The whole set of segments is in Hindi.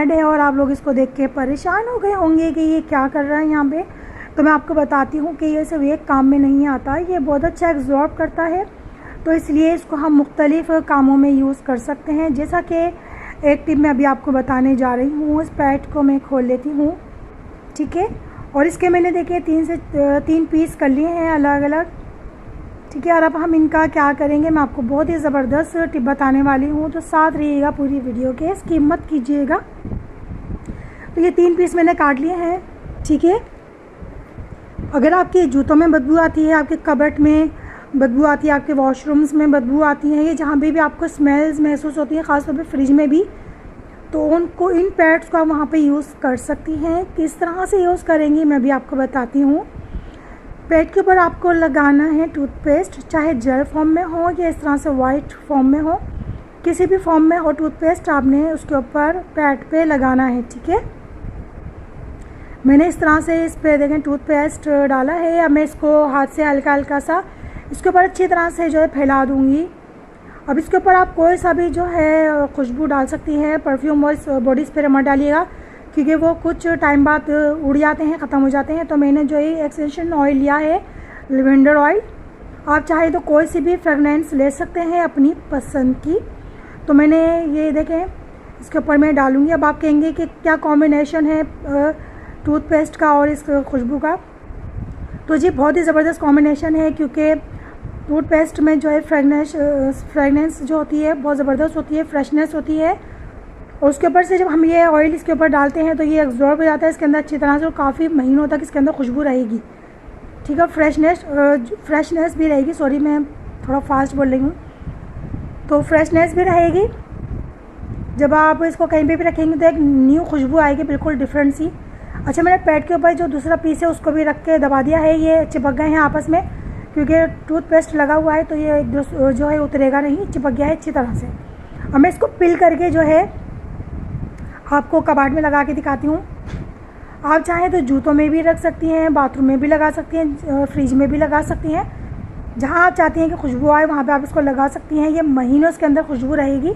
है और आप लोग इसको देख के परेशान हो गए होंगे कि ये क्या कर रहा है यहाँ पे। तो मैं आपको बताती हूँ कि ये सिर्फ एक काम में नहीं आता, ये बहुत अच्छा एब्जॉर्ब करता है, तो इसलिए इसको हम मुख्तलिफ़ कामों में यूज़ कर सकते हैं। जैसा कि एक टिप मैं अभी आपको बताने जा रही हूँ। इस पैड को मैं खोल लेती हूँ, ठीक है, और इसके मैंने देखे 3 पीस कर लिए हैं अलग अलग, ठीक है। और अब हम इनका क्या करेंगे, मैं आपको बहुत ही ज़बरदस्त टिप बताने वाली हूँ, तो साथ रहिएगा पूरी वीडियो के, इसकी मत कीजिएगा। तो ये 3 पीस मैंने काट लिए हैं, ठीक है। अगर आपके जूतों में बदबू आती है, आपके कबर्ड में बदबू आती है, आपके वॉशरूम्स में बदबू आती है, ये जहाँ भी आपको स्मेल्स महसूस होती है, ख़ासतौर पे फ्रिज में भी, तो उनको इन पैड्स को आप वहाँ पे यूज़ कर सकती हैं। किस तरह से यूज़ करेंगी मैं भी आपको बताती हूँ। पैड के ऊपर आपको लगाना है टूथपेस्ट, चाहे जेल फॉर्म में हो या इस तरह से वाइट फॉर्म में हो, किसी भी फॉर्म में हो टूथपेस्ट आपने उसके ऊपर पैड पे लगाना है, ठीक है। मैंने इस तरह से इस पे देखें टूथपेस्ट डाला है। अब मैं इसको हाथ से हल्का हल्का सा इसके ऊपर अच्छी तरह से जो है फैला दूँगी। अब इसके ऊपर आप कोई सा भी जो है खुशबू डाल सकती हैं, परफ्यूम और बॉडी स्प्रे मत डालिएगा क्योंकि वो कुछ टाइम बाद उड़ जाते हैं, ख़त्म हो जाते हैं। तो मैंने जो ये एक्सटेंशन ऑयल लिया है, लेवेंडर ऑयल, आप चाहे तो कोई सी भी फ्रेगनेंस ले सकते हैं अपनी पसंद की। तो मैंने ये देखें इसके ऊपर मैं डालूँगी। अब आप कहेंगे कि क्या कॉम्बिनेशन है टूथपेस्ट का और इस खुशबू का, तो जी बहुत ही ज़बरदस्त कॉम्बिनेशन है क्योंकि टूथपेस्ट में जो है फ्रेगनेंस जो होती है बहुत ज़बरदस्त होती है, फ्रेशनेस होती है, और उसके ऊपर से जब हम ये ऑयल इसके ऊपर डालते हैं तो ये एब्जॉर्ब हो जाता है इसके अंदर अच्छी तरह से, और काफ़ी महीनों तक इसके अंदर खुशबू रहेगी, ठीक है। फ्रेशनेस भी रहेगी, सॉरी मैं थोड़ा फास्ट बोल रही हूँ, तो फ्रेशनेस भी रहेगी। जब आप इसको कहीं पे भी रखेंगे तो एक न्यू खुशबू आएगी, बिल्कुल डिफरेंट सी। अच्छा, मैंने पैड के ऊपर जो दूसरा पीस है उसको भी रख के दबा दिया है, ये चिपक गए हैं आपस में क्योंकि टूथपेस्ट लगा हुआ है, तो ये जो है उतरेगा नहीं, चिपक गया है अच्छी तरह से। अब मैं इसको पिल करके जो है आपको कबाड़ में लगा के दिखाती हूँ। आप चाहें तो जूतों में भी रख सकती हैं, बाथरूम में भी लगा सकती हैं, फ्रिज में भी लगा सकती हैं, जहाँ आप चाहती हैं कि खुशबू आए वहाँ पे आप इसको लगा सकती हैं। ये महीनों इसके अंदर खुशबू रहेगी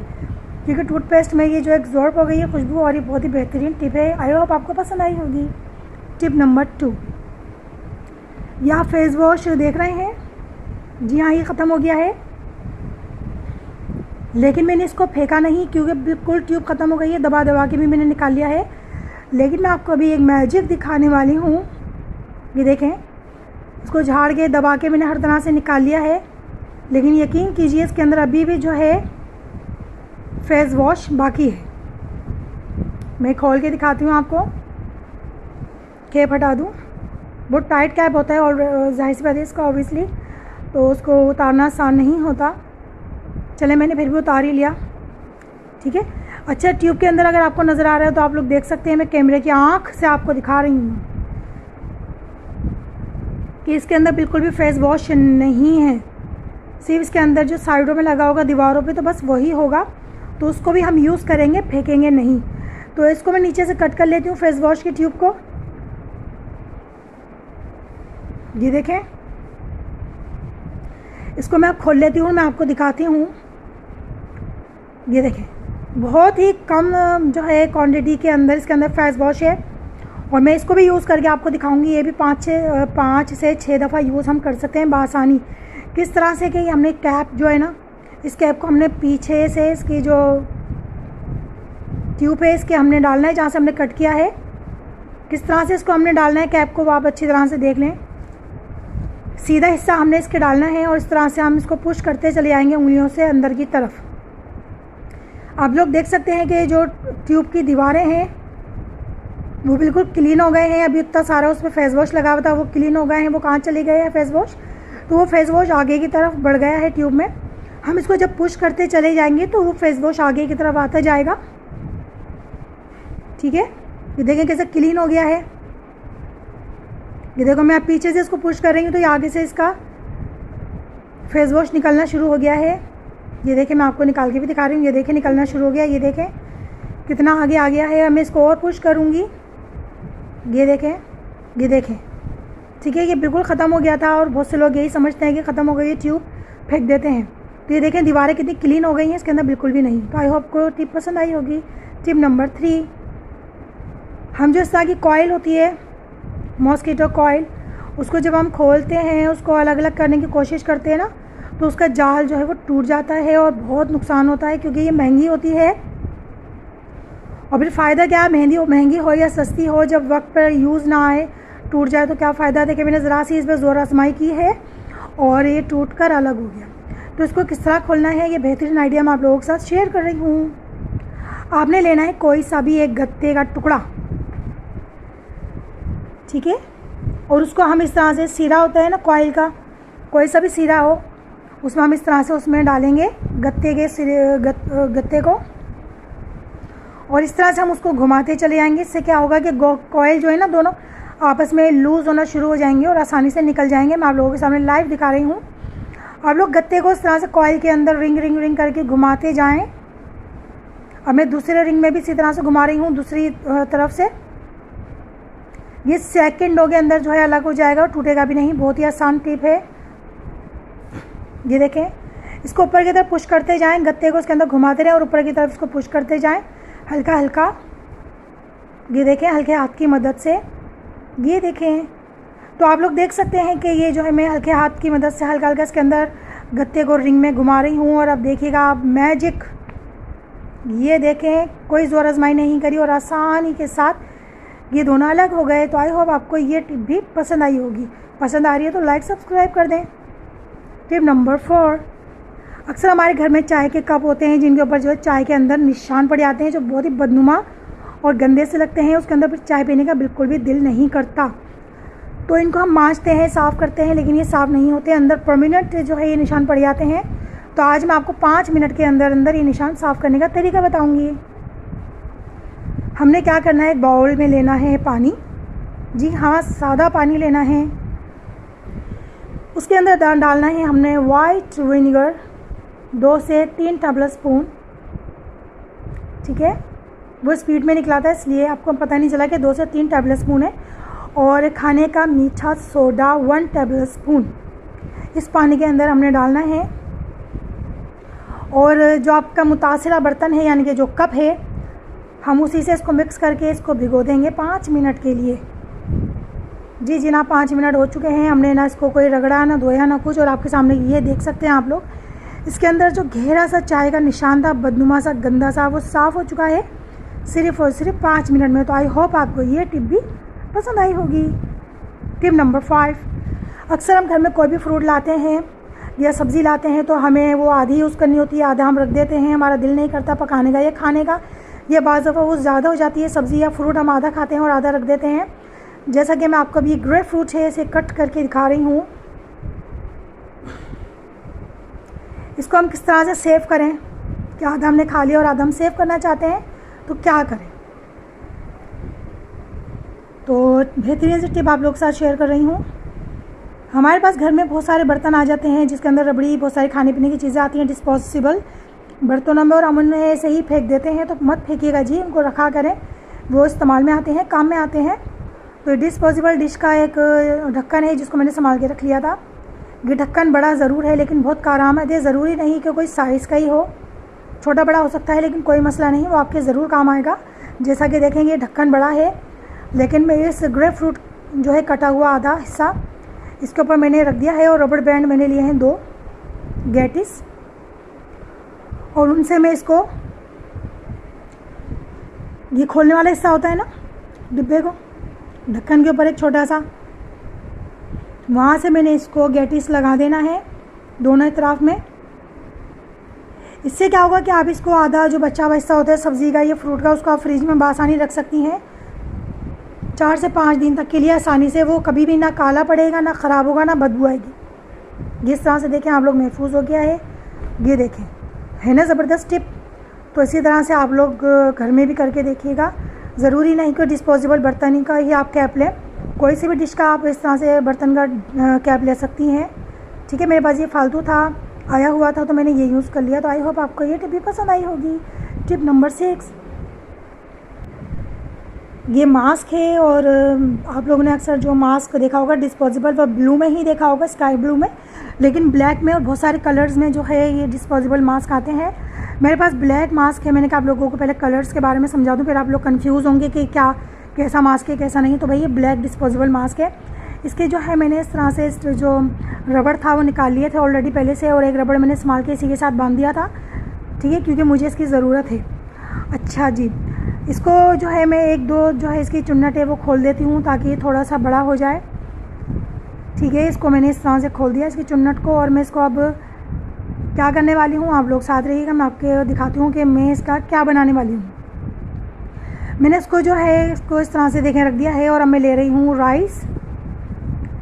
क्योंकि टूथपेस्ट में ये जो एब्जॉर्ब हो गई है खुशबू, और ये बहुत ही बेहतरीन टिप है। आई होप आपको पसंद आई होगी। टिप नंबर 2, यह फेस वॉश देख रहे हैं, जी हाँ ये ख़त्म हो गया है, लेकिन मैंने इसको फेंका नहीं क्योंकि बिल्कुल ट्यूब ख़त्म हो गई है, दबा दबा के भी मैंने निकाल लिया है। लेकिन मैं आपको अभी एक मैजिक दिखाने वाली हूँ, ये देखें, इसको झाड़ के दबा के मैंने हर तरह से निकाल लिया है, लेकिन यकीन कीजिए इसके अंदर अभी भी जो है फेस वॉश बाकी है। मैं खोल के दिखाती हूँ आपको, कैप हटा दूँ, बहुत टाइट कैप होता है और जाहिर सी बात है इसका ऑब्वियसली, तो उसको उतारना आसान नहीं होता। चले मैंने फिर भी उतार ही लिया, ठीक है। अच्छा, ट्यूब के अंदर अगर आपको नज़र आ रहा है तो आप लोग देख सकते हैं, मैं कैमरे की आंख से आपको दिखा रही हूँ कि इसके अंदर बिल्कुल भी फेस वॉश नहीं है, सिर्फ इसके अंदर जो साइडों में लगा होगा दीवारों पे तो बस वही होगा, तो उसको भी हम यूज़ करेंगे, फेंकेंगे नहीं। तो इसको मैं नीचे से कट कर लेती हूँ फेस वॉश की ट्यूब को, ये देखें, इसको मैं खोल लेती हूँ, मैं आपको दिखाती हूँ। ये देखें, बहुत ही कम जो है क्वांटिटी के अंदर इसके अंदर फेस वॉश है, और मैं इसको भी यूज़ करके आपको दिखाऊंगी। ये भी 5 से 6 दफ़ा यूज़ हम कर सकते हैं बआसानी। किस तरह से कि हमने कैप जो है ना, इस कैप को हमने पीछे से इसकी जो ट्यूब है इसके हमने डालना है, जहाँ से हमने कट किया है, किस तरह से इसको हमने डालना है कैप को, वो आप अच्छी तरह से देख लें। सीधा हिस्सा हमने इसके डालना है और इस तरह से हम इसको पुश करते चले जाएंगे उंगलियों से अंदर की तरफ। आप लोग देख सकते हैं कि जो ट्यूब की दीवारें हैं वो बिल्कुल क्लीन हो गए हैं। अभी इतना सारा उसमें फेस वॉश लगा हुआ था, वो क्लीन हो गए हैं। वो कहाँ चले गए हैं फेस वॉश, तो वो फेस वॉश आगे की तरफ बढ़ गया है ट्यूब में। हम इसको जब पुश करते चले जाएंगे तो वो फेस वॉश आगे की तरफ आता जाएगा, ठीक है। ये देखें कैसे क्लीन हो गया है। ये देखो, मैं आप पीछे से इसको पुश कर रही हूँ तो ये आगे से इसका फेस वॉश निकलना शुरू हो गया है। ये देखें, मैं आपको निकाल के भी दिखा रही हूँ, ये देखें निकलना शुरू हो गया। ये देखें कितना आगे आ गया है। मैं इसको और पुश करूँगी, ये देखें, ये देखें, ठीक है। ये बिल्कुल ख़त्म हो गया था और बहुत से लोग यही समझते हैं कि ख़त्म हो गई है, ट्यूब फेंक देते हैं। तो ये देखें दीवारें कितनी क्लीन हो गई हैं, इसके अंदर बिल्कुल भी नहीं। तो आई होप को टिप पसंद आई होगी। टिप नंबर 3, हम जो इस तरह की कॉइल होती है मॉस्किटो कॉइल, उसको जब हम खोलते हैं, उसको अलग अलग करने की कोशिश करते हैं ना, तो उसका जाल जो है वो टूट जाता है और बहुत नुकसान होता है, क्योंकि ये महंगी होती है। और फिर फ़ायदा क्या है, महंगी हो या सस्ती हो, जब वक्त पर यूज़ ना आए, टूट जाए तो क्या फ़ायदा। देखिए मैंने ज़रा सी इस पर ज़ोर आजमाई की है और ये टूट कर अलग हो गया। तो इसको किस तरह खोलना है, ये बेहतरीन आइडिया मैं आप लोगों के साथ शेयर कर रही हूँ। आपने लेना है कोई सा भी एक गत्ते का टुकड़ा, ठीक है, और उसको हम इस तरह से, सिरा होता है ना कॉइल का, कोई सा भी सिरा हो, उसमें हम इस तरह से उसमें डालेंगे गत्ते को, और इस तरह से हम उसको घुमाते चले जाएंगे। इससे क्या होगा कि कॉइल जो है ना, दोनों आपस में लूज़ होना शुरू हो जाएंगे और आसानी से निकल जाएंगे। मैं आप लोगों के सामने लाइव दिखा रही हूँ। आप लोग गत्ते को इस तरह से कॉइल के अंदर रिंग रिंग रिंग करके घुमाते जाएं। अब मैं दूसरे रिंग में भी इसी तरह से घुमा रही हूँ दूसरी तरफ से। ये सेकंडों के अंदर जो है अलग हो जाएगा और टूटेगा भी नहीं। बहुत ही आसान टिप है। ये देखें, इसको ऊपर की तरफ पुश करते जाएं, गत्ते को इसके अंदर घुमाते रहें और ऊपर की तरफ इसको पुश करते जाएं हल्का हल्का। ये देखें, हल्के हाथ की मदद से। ये देखें, तो आप लोग देख सकते हैं कि ये जो है मैं हल्के हाथ की मदद से हल्का हल्का इसके अंदर गत्ते को रिंग में घुमा रही हूँ। और अब देखिएगा आप मैजिक, ये देखें, कोई ज़ोर आजमाई नहीं करी और आसानी के साथ ये दोनों अलग हो गए। तो आई होप आपको ये टिप भी पसंद आई होगी। पसंद आ रही है तो लाइक सब्सक्राइब कर दें। टिप नंबर 4, अक्सर हमारे घर में चाय के कप होते हैं जिनके ऊपर जो है चाय के अंदर निशान पड़ जाते हैं, जो बहुत ही बदनुमा और गंदे से लगते हैं। उसके अंदर फिर चाय पीने का बिल्कुल भी दिल नहीं करता। तो इनको हम मांजते हैं, साफ़ करते हैं, लेकिन ये साफ़ नहीं होते, अंदर परमानेंट जो है ये निशान पड़ जाते हैं। तो आज मैं आपको 5 मिनट के अंदर अंदर ये निशान साफ़ करने का तरीका बताऊंगी। हमने क्या करना है, एक बाउल में लेना है पानी, जी हाँ सादा पानी लेना है। उसके अंदर डालना है हमने वाइट विनेगर 2 से 3 टेबल स्पून, ठीक है। वो स्पीड में निकला था इसलिए आपको पता नहीं चला कि 2 से 3 टेबल स्पून है। और खाने का मीठा सोडा 1 टेबल स्पून इस पानी के अंदर हमने डालना है। और जो आपका मुतासिरा बर्तन है यानी कि जो कप है, हम उसी से इसको मिक्स करके इसको भिगो देंगे 5 मिनट के लिए। जी ना 5 मिनट हो चुके हैं। हमने ना इसको कोई रगड़ा ना धोया ना कुछ। और आपके सामने ये देख सकते हैं आप लोग, इसके अंदर जो गहरा सा चाय का निशान था, बदनुमा सा गंदा सा, वो साफ़ हो चुका है सिर्फ और सिर्फ 5 मिनट में। तो आई होप आपको ये टिप भी पसंद आई होगी। टिप नंबर 5, अक्सर हम घर में कोई भी फ्रूट लाते हैं या सब्ज़ी लाते हैं तो हमें वो आधी यूज़ करनी होती है, आधा हम रख देते हैं। हमारा दिल नहीं करता पकाने का या खाने का, या बाज़ दफ़ा वो ज़्यादा हो जाती है सब्ज़ी या फ्रूट, हम आधा खाते हैं और आधा रख देते हैं। जैसा कि मैं आपको अभी ग्रेप फ्रूट है इसे कट करके दिखा रही हूँ। इसको हम किस तरह से सेव करें, कि आधा हमने खा लिया और आधा हम सेव करना चाहते हैं तो क्या करें। तो बेहतरीन से टिप आप लोग के साथ शेयर कर रही हूँ। हमारे पास घर में बहुत सारे बर्तन आ जाते हैं जिसके अंदर रबड़ी, बहुत सारी खाने पीने की चीज़ें आती हैं डिस्पोजेबल बर्तनों में, और हम उन्हें ऐसे ही फेंक देते हैं। तो मत फेंकिएगा जी, उनको रखा करें, वो इस्तेमाल में आते हैं, काम में आते हैं। तो डिस्पोजेबल डिश का एक ढक्कन है जिसको मैंने संभाल के रख लिया था। ये ढक्कन बड़ा ज़रूर है लेकिन बहुत कारआमद है। ज़रूरी नहीं कि कोई साइज़ का ही हो, छोटा बड़ा हो सकता है, लेकिन कोई मसला नहीं, वो आपके ज़रूर काम आएगा। जैसा कि देखेंगे ढक्कन बड़ा है, लेकिन मैं इस ग्रेप फ्रूट जो है कटा हुआ आधा हिस्सा इसके ऊपर मैंने रख दिया है। और रबड़ बैंड मैंने लिए हैं 2 गैटिस, और उनसे मैं इसको, ये खोलने वाला हिस्सा होता है ना डिब्बे को, ढक्कन के ऊपर एक छोटा सा, वहाँ से मैंने इसको गैटिस लगा देना है दोनों तरफ में। इससे क्या होगा कि आप इसको आधा जो बचा हुआ हिस्सा होता है सब्ज़ी का या फ्रूट का, उसको आप फ्रिज में बआसानी रख सकती हैं 4 से 5 दिन तक के लिए आसानी से। वो कभी भी ना काला पड़ेगा, ना ख़राब होगा, ना बदबू आएगी। जिस तरह से देखें आप लोग महफूज हो गया है, ये देखें, है ना ज़बरदस्त टिप। तो इसी तरह से आप लोग घर में भी करके देखिएगा। ज़रूरी नहीं कि डिस्पोजेबल बर्तन का ही आप कैप लें, कोई सी भी डिश का आप इस तरह से बर्तन का कैप ले सकती हैं, ठीक है। मेरे पास ये फालतू था, आया हुआ था, तो मैंने ये यूज़ कर लिया। तो आई होप आपको ये टिप भी पसंद आई होगी। टिप नंबर 6, ये मास्क है। और आप लोगों ने अक्सर जो मास्क देखा होगा डिस्पोजेबल, वह ब्लू में ही देखा होगा, स्काई ब्लू में, लेकिन ब्लैक में और बहुत सारे कलर्स में जो है ये डिस्पोजेबल मास्क आते हैं। मेरे पास ब्लैक मास्क है। मैंने कहा आप लोगों को पहले कलर्स के बारे में समझा दूं, फिर आप लोग कंफ्यूज होंगे कि क्या कैसा मास्क है कैसा नहीं। तो भाई ये ब्लैक डिस्पोजेबल मास्क है। इसके जो है मैंने इस तरह से जो रबड़ था वो निकाल लिए थे ऑलरेडी पहले से, और एक रबड़ मैंने संभाल के इसी के साथ बांध दिया था, ठीक है, क्योंकि मुझे इसकी ज़रूरत है। अच्छा जी, इसको जो है मैं एक दो जो है इसकी चुन्नट है वो खोल देती हूँ ताकि ये थोड़ा सा बड़ा हो जाए, ठीक है। इसको मैंने इस तरह से खोल दिया इसकी चुन्नट को, और मैं इसको अब क्या करने वाली हूँ, आप लोग साथ रहिएगा, मैं आपके दिखाती हूँ कि मैं इसका क्या बनाने वाली हूँ। मैंने इसको जो है इसको इस तरह से देखें रख दिया है, और अब मैं ले रही हूँ राइस।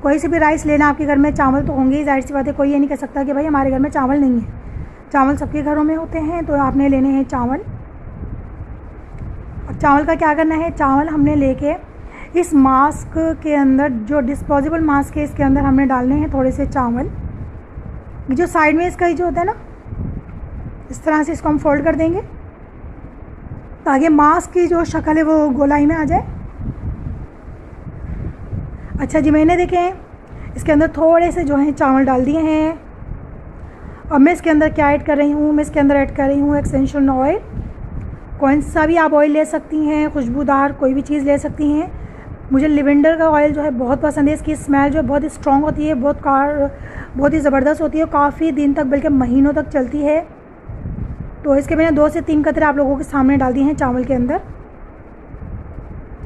कोई से भी राइस लेना, आपके घर में चावल तो होंगे ही, जाहिर सी बात है, कोई ये नहीं कह सकता कि भाई हमारे घर में चावल नहीं है। चावल सबके घरों में होते हैं, तो आपने लेने हैं चावल। अब चावल का क्या करना है, चावल हमने लेके इस मास्क के अंदर, जो डिस्पोजेबल मास्क है इसके अंदर हमने डालने हैं थोड़े से चावल। जो साइड में इसका जो होता है ना, इस तरह से इसको हम फोल्ड कर देंगे ताकि मास्क की जो शक्ल है वो गोलाई में आ जाए। अच्छा जी, मैंने देखें इसके अंदर थोड़े से जो हैं चावल डाल दिए हैं। अब मैं इसके अंदर क्या ऐड कर रही हूँ, मैं इसके अंदर ऐड कर रही हूँ एसेंशियल ऑयल। कौन सा भी आप ऑयल ले सकती हैं, खुशबूदार कोई भी चीज़ ले सकती हैं। मुझे लिवेंडर का ऑयल जो है बहुत पसंद है। इसकी स्मेल जो है बहुत ही स्ट्रॉन्ग होती है, बहुत ही ज़बरदस्त होती है, काफ़ी दिन तक बल्कि महीनों तक चलती है। तो इसके मैंने 2 से 3 कतरे आप लोगों के सामने डाल दिए हैं चावल के अंदर,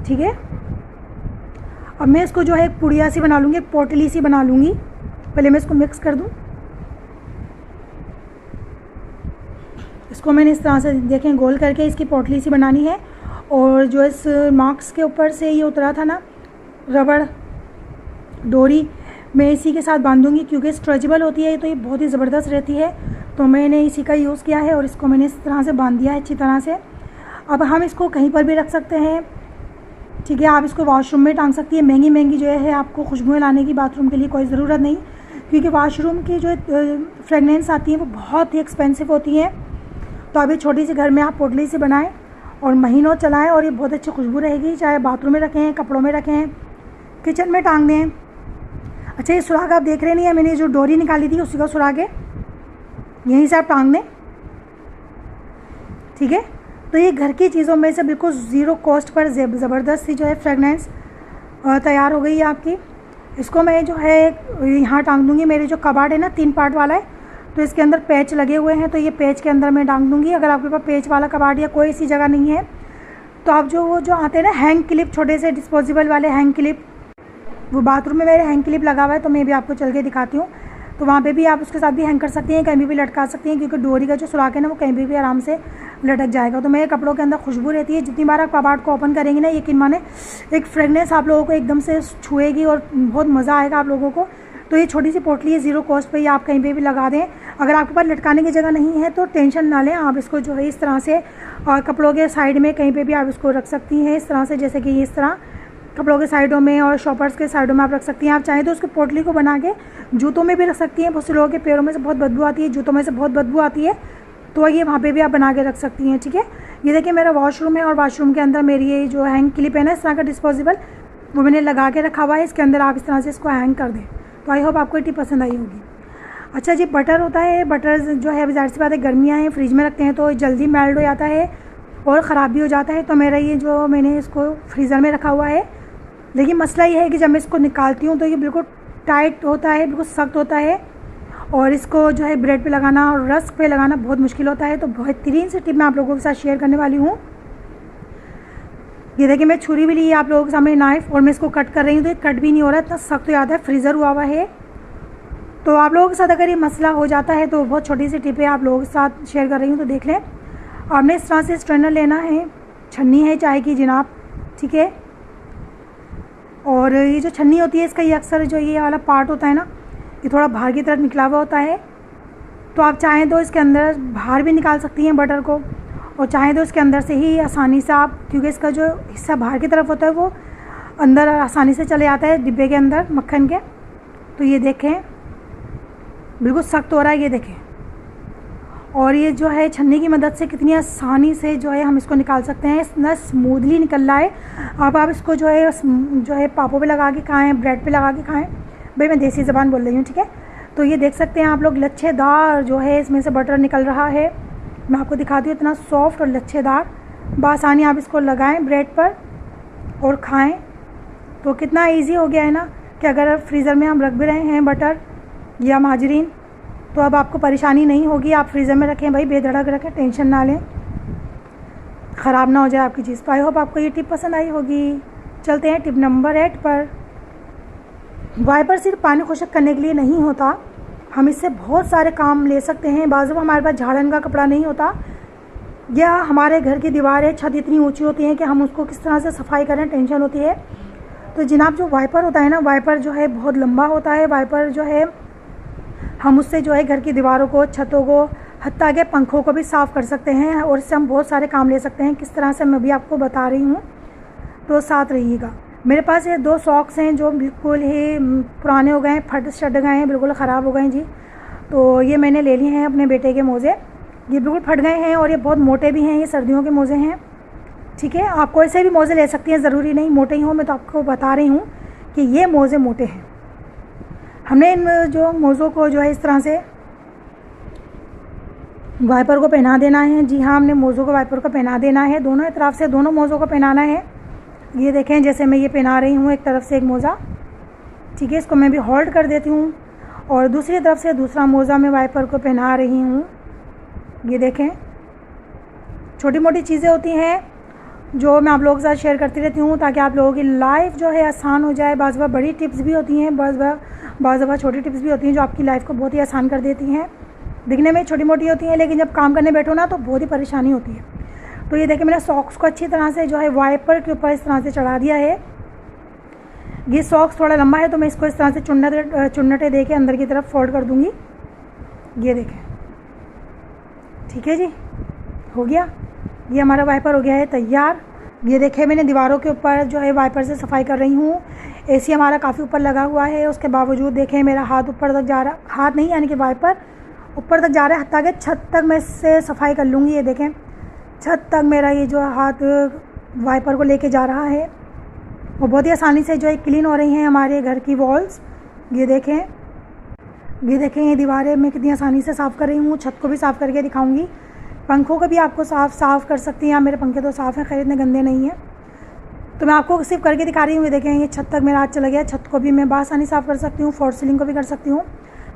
ठीक है। अब मैं इसको जो है एक पुड़िया सी बना लूँगी, एक पोटली सी बना लूँगी। पहले मैं इसको मिक्स कर दूँ। इसको मैंने इस तरह से देखें गोल करके इसकी पोटली सी बनानी है। और जो इस मास्क के ऊपर से ये उतरा था ना रबड़ डोरी, मैं इसी के साथ बांधूंगी क्योंकि स्ट्रेचेबल होती है तो ये बहुत ही ज़बरदस्त रहती है। तो मैंने इसी का यूज़ किया है और इसको मैंने इस तरह से बांध दिया है अच्छी तरह से। अब हम इसको कहीं पर भी रख सकते हैं, ठीक है। आप इसको वॉशरूम में टांग सकती है। महंगी जो है आपको खुशबुएं लाने की बाथरूम के लिए कोई ज़रूरत नहीं, क्योंकि वॉशरूम की जो फ्रेगनेंस आती है वो बहुत ही एक्सपेंसिव होती हैं। तो अभी छोटी सी घर में आप पोटली से बनाएं और महीनों चलाएं और ये बहुत अच्छी खुशबू रहेगी। चाहे बाथरूम में रखें, कपड़ों में रखें, किचन में टांग दें। अच्छा, ये सुराख आप देख रहे नहीं है, मैंने जो डोरी निकाली थी उसी का सुराख है, यहीं से आप टांग दें, ठीक है। तो ये घर की चीज़ों में से बिल्कुल ज़ीरो कॉस्ट पर ज़बरदस्त सी जो है फ्रेगनेंस तैयार हो गई है आपकी। इसको मैं जो है यहाँ टांग दूँगी। मेरे जो कबाड़ है ना 3 पार्ट वाला है, तो इसके अंदर पैच लगे हुए हैं, तो ये पैच के अंदर मैं टांग दूँगी। अगर आपके पास पैच वाला कबाड़ या कोई ऐसी जगह नहीं है तो आप जो आते हैं ना हैंग क्लिप, छोटे से डिस्पोजेबल वाले हैंग क्लिप, वो बाथरूम में मेरे हैंग क्लिप लगा हुआ है, तो मैं भी आपको चल के दिखाती हूँ। तो वहाँ पे भी आप उसके साथ भी हैंग कर सकती हैं, कहीं भी लटका सकती हैं, क्योंकि डोरी का जो सुराख है ना वो कहीं भी आराम से लटक जाएगा। तो मेरे कपड़ों के अंदर खुशबू रहती है। जितनी बार आप कबाड़ को ओपन करेंगे ना, यकीन माने एक फ्रेगनेंस आप लोगों को एकदम से छुएगी और बहुत मज़ा आएगा आप लोगों को। तो ये छोटी सी पोटली है, ज़ीरो कॉस्ट पे, आप कहीं पे भी लगा दें। अगर आपके पास लटकाने की जगह नहीं है तो टेंशन ना लें, आप इसको जो है इस तरह से और कपड़ों के साइड में कहीं पे भी आप इसको रख सकती हैं, इस तरह से, जैसे कि इस तरह कपड़ों के साइडों में और शॉपर्स के साइडों में आप रख सकती हैं। आप चाहें तो उसकी पोटली को बना के जूतों में भी रख सकती हैं। बहुत से लोगों के पैरों में से बहुत बदबू आती है, जूतों में से बहुत बदबू आती है, तो ये वहाँ पे भी आप बना के रख सकती हैं, ठीक है। ये देखिए मेरा वॉशरूम है और वॉशरूम के अंदर मेरी ये जो हैंग क्लिप है ना इस तरह का डिस्पोजेबल, वो मैंने लगा के रखा हुआ है। इसके अंदर आप इस तरह से इसको हैंग कर दें। तो आई होप आपको ये टिप पसंद आई होगी। अच्छा जी, बटर होता है, बटर जो है ज़ाहिर सी बात है गर्मियाँ हैं, फ्रिज में रखते हैं तो जल्दी मेल्ट हो जाता है और ख़राब भी हो जाता है। तो मेरा ये जो मैंने इसको फ्रीज़र में रखा हुआ है, लेकिन मसला ये है कि जब मैं इसको निकालती हूँ तो ये बिल्कुल टाइट होता है, बिल्कुल सख्त होता है, और इसको जो है ब्रेड पे लगाना और रस्क पे लगाना बहुत मुश्किल होता है। तो बेहतरीन सी टिप मैं आप लोगों के साथ शेयर करने वाली हूँ। ये देखिए मैं छुरी भी ली है आप लोगों के सामने, नाइफ़, और मैं इसको कट कर रही हूँ तो ये कट भी नहीं हो रहा, इतना सख्त हो जाता है, फ्रीज़र हुआ हुआ है। तो आप लोगों के साथ अगर ये मसला हो जाता है तो बहुत छोटी सी टिप है, आप लोगों के साथ शेयर कर रही हूँ, तो देख लें। आपने इस तरह से स्ट्रेनर लेना है, छन्नी है चाय की जनाब, ठीक है। और ये जो छन्नी होती है इसका ये अक्सर जो ये वाला पार्ट होता है ना, ये थोड़ा बाहर की तरफ निकला हुआ होता है। तो आप चाहें तो इसके अंदर बाहर भी निकाल सकती हैं बटर को, और चाहें तो इसके अंदर से ही आसानी से आप, क्योंकि इसका जो हिस्सा बाहर की तरफ होता है वो अंदर आसानी से चले जाता है डिब्बे के अंदर मक्खन के। तो ये देखें बिल्कुल सख्त हो रहा है, ये देखें। और ये जो है छन्नी की मदद से कितनी आसानी से जो है हम इसको निकाल सकते हैं, इतना स्मूथली निकल रहा है। अब आप इसको जो है पापों पे लगा के खाएं, ब्रेड पे लगा के खाएं। भाई मैं देसी ज़बान बोल रही हूँ, ठीक है। तो ये देख सकते हैं आप लोग, लच्छेदार जो है इसमें से बटर निकल रहा है। मैं आपको दिखाती हूँ, इतना सॉफ्ट और लच्छेदार। बआसानी आप इसको लगाएं ब्रेड पर और खाएं। तो कितना इजी हो गया है ना कि अगर फ्रीज़र में हम रख भी रहे हैं बटर या माजरीन, तो अब आपको परेशानी नहीं होगी। आप फ्रीज़र में रखें भाई, बेधड़क रखें, टेंशन ना लें, ख़राब ना हो जाए आपकी चीज़। तो आई होप आपको ये टिप पसंद आई होगी। चलते हैं टिप नंबर 8 पर। वाइपर सिर्फ पानी खुशक करने के लिए नहीं होता, हम इससे बहुत सारे काम ले सकते हैं। बाज़ हमारे पास झाड़न का कपड़ा नहीं होता, या हमारे घर की दीवारें, छत इतनी ऊंची होती हैं कि हम उसको किस तरह से सफाई करें, टेंशन होती है। तो जनाब जो वाइपर होता है ना, वाइपर जो है बहुत लंबा होता है। वाइपर जो है हम उससे जो है घर की दीवारों को, छतों को, हत्ता के पंखों को भी साफ़ कर सकते हैं, और इससे हम बहुत सारे काम ले सकते हैं। किस तरह से मैं भी आपको बता रही हूँ, तो साथ रहिएगा। मेरे पास ये 2 सॉक्स हैं जो बिल्कुल ही पुराने हो गए हैं, फट शट गए हैं, बिल्कुल ख़राब हो गए हैं जी। तो ये मैंने ले लिए हैं अपने बेटे के मोज़े। ये बिल्कुल फट गए हैं और ये बहुत मोटे भी हैं, ये सर्दियों के मोज़े हैं। ठीक है, आप कोई से भी मोज़े ले सकती हैं, ज़रूरी नहीं मोटे ही हो। मैं तो आपको बता रही हूँ कि ये मोज़े मोटे हैं। हमने इन जो मोज़ों को जो है इस तरह से वाइपर को पहना देना है। जी हाँ, हमने मोज़ों को वाइपर को पहना देना है, दोनों तरफ से दोनों मोज़ों को पहनाना है। ये देखें, जैसे मैं ये पहना रही हूँ एक तरफ से एक मोज़ा। ठीक है, इसको मैं भी होल्ड कर देती हूँ, और दूसरी तरफ से दूसरा मोज़ा मैं वाइपर को पहना रही हूँ। ये देखें, छोटी मोटी चीज़ें होती हैं जो मैं आप लोगों के साथ शेयर करती रहती हूँ, ताकि आप लोगों की लाइफ जो है आसान हो जाए। बाज़ बड़ी टिप्स भी होती हैं, बाज़ छोटी टिप्स भी होती हैं जो आपकी लाइफ को बहुत ही आसान कर देती हैं। दिखने में छोटी मोटी होती हैं, लेकिन जब काम करने बैठो ना तो बहुत ही परेशानी होती है। तो ये देखिए, मैंने सॉक्स को अच्छी तरह से जो है वाइपर के ऊपर इस तरह से चढ़ा दिया है। ये सॉक्स थोड़ा लंबा है, तो मैं इसको इस तरह से चुन्नटे दे के अंदर की तरफ फोल्ड कर दूँगी। ये देखें, ठीक है जी, हो गया। ये हमारा वाइपर हो गया है तैयार। ये देखें, मैंने दीवारों के ऊपर जो है वाइपर से सफाई कर रही हूँ। एसी हमारा काफ़ी ऊपर लगा हुआ है, उसके बावजूद देखें मेरा हाथ ऊपर तक जा रहा, हाथ नहीं यानी कि वाइपर ऊपर तक जा रहा है, हत्ता के छत तक मैं इससे सफाई कर लूँगी। ये देखें, छत तक मेरा ये जो हाथ वाइपर को लेके जा रहा है, वो बहुत ही आसानी से जो है क्लीन हो रही हैं हमारे घर की वॉल्स। ये देखें, ये दीवारें मैं कितनी आसानी से साफ़ कर रही हूँ। छत को भी साफ़ करके दिखाऊंगी। पंखों को भी आपको साफ़ कर सकती हैं। मेरे पंखे तो साफ़ हैं, खैर इतने गंदे नहीं हैं, तो मैं आपको सिर्फ करके दिखा रही हूँ। ये देखें, ये छत तक मेरा हाथ चला गया। छत को भी मैं आसानी साफ़ कर सकती हूँ, फॉर सीलिंग को भी कर सकती हूँ,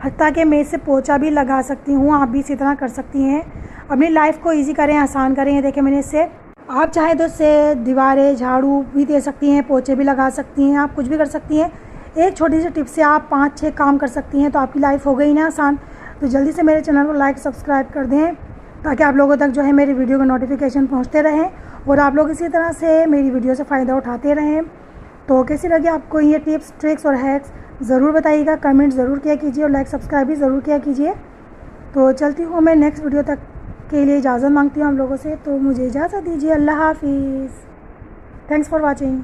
हत्ता के मैं इससे पोछा भी लगा सकती हूँ। आप भी इसी तरह कर सकती हैं। अपनी लाइफ को ईजी करें, आसान करें। ये देखें, मैंने इससे, आप चाहें तो इससे दीवारें झाड़ू भी दे सकती हैं, पोछे भी लगा सकती हैं, आप कुछ भी कर सकती हैं। एक छोटी सी टिप से आप 5-6 काम कर सकती हैं, तो आपकी लाइफ हो गई ना आसान। तो जल्दी से मेरे चैनल को लाइक सब्सक्राइब कर दें, ताकि आप लोगों तक जो है मेरी वीडियो का नोटिफिकेशन पहुंचते रहें, और आप लोग इसी तरह से मेरी वीडियो से फ़ायदा उठाते रहें। तो कैसी लगी आपको ये टिप्स, ट्रिक्स और हैक्स, ज़रूर बताइएगा, कमेंट ज़रूर किया कीजिए, और लाइक सब्सक्राइब भी ज़रूर किया कीजिए। तो चलती हूँ मैं, नेक्स्ट वीडियो तक के लिए इजाज़त मांगती हूँ आप लोगों से। तो मुझे इजाज़त दीजिए, अल्लाह हाफिज़, थैंक्स फॉर वॉचिंग।